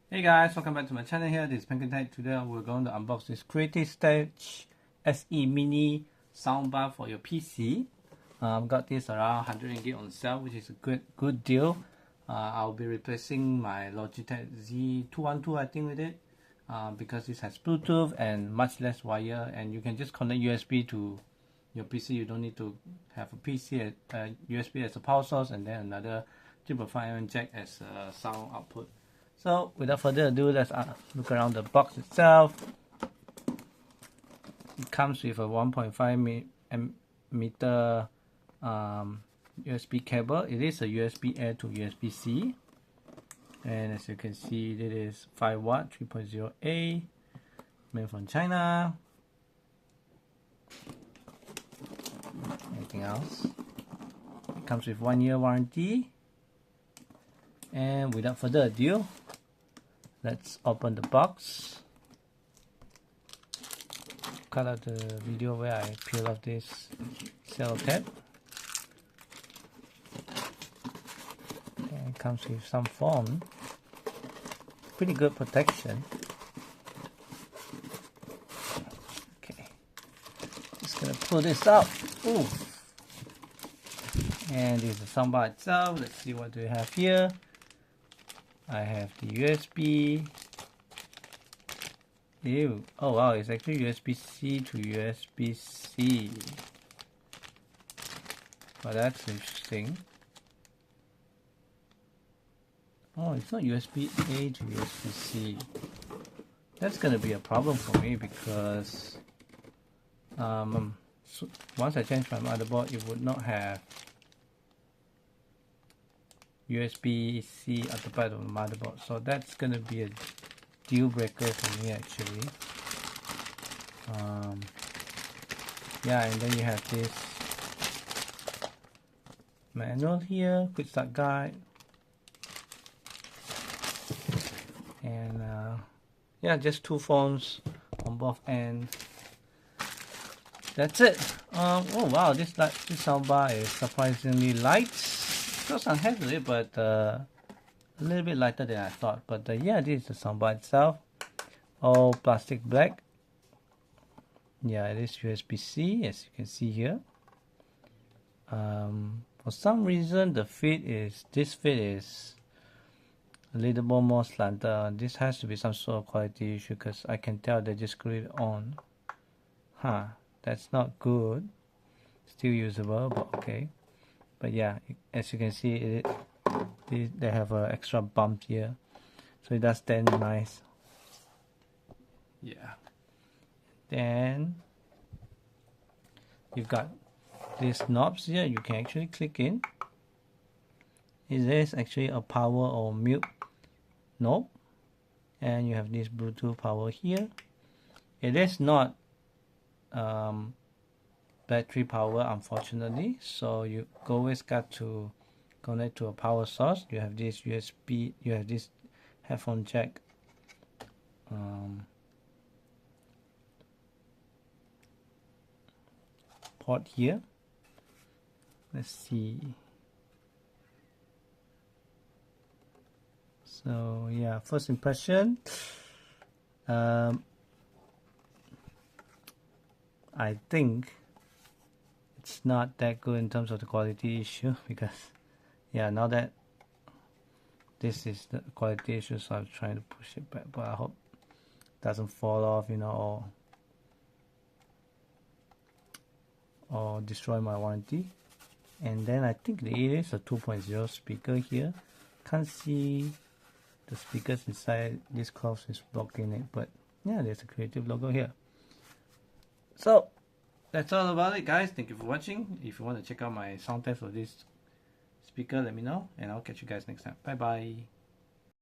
Hey guys, welcome back to my channel here. This is Pancake. Today we're going to unbox this Creative Stage SE Mini soundbar for your PC. Got this around 100 ringgit on sale, which is a good deal. I'll be replacing my Logitech Z212 I think with it, because this has Bluetooth and much less wire, and you can just connect USB to your PC. You don't need to have a PC USB as a power source and then another 3.5mm jack as a sound output. So without further ado, let's look around the box itself. It comes with a 1.5 meter USB cable. It is a USB A to USB-C, and as you can see, it is 5 watt 3.0A, made from China. Anything else? It comes with 1 year warranty. And without further ado, let's open the box. Cut out the video where I peel off this sellotape. And it comes with some foam. Pretty good protection. Okay, just gonna pull this out. Ooh. And this is the soundbar itself. Let's see what do we have here. I have the USB. Ew. Oh wow, it's actually USB-C to USB-C. Well, that's interesting. Oh, it's not USB-A to USB-C. That's gonna be a problem for me because so once I change my motherboard, it would not have USB-C at the back of the motherboard, so that's gonna be a deal breaker for me actually. Yeah, and then you have this manual here, quick start guide, and yeah, just two phones on both ends. That's it. Oh wow, this soundbar is surprisingly light. Still some heavy, but a little bit lighter than I thought. But yeah, this is the soundbar itself. All plastic black. Yeah, it is USB-C, as you can see here. For some reason, this fit is a little bit more slanted. This has to be some sort of quality issue because I can tell they just screwed it on. Huh, that's not good. Still usable, but okay. But yeah, as you can see, they have an extra bump here, so it does stand nice. Yeah. Then you've got these knobs here. You can actually click in. It is actually a power or mute knob, and you have this Bluetooth power here. It is not battery power, unfortunately, so you always got to connect to a power source. You have this USB, you have this headphone jack port here. Let's see. So yeah, first impression, I think it's not that good in terms of the quality issue, because yeah, now that this is the quality issue, so I'm trying to push it back, but I hope it doesn't fall off, you know, or destroy my warranty. And then I think it is a 2.0 speaker here. Can't see the speakers inside. This cloth is blocking it, but yeah, there's a Creative logo here. So that's all about it, guys. Thank you for watching. If you want to check out my sound test for this speaker, let me know, and I'll catch you guys next time. Bye bye.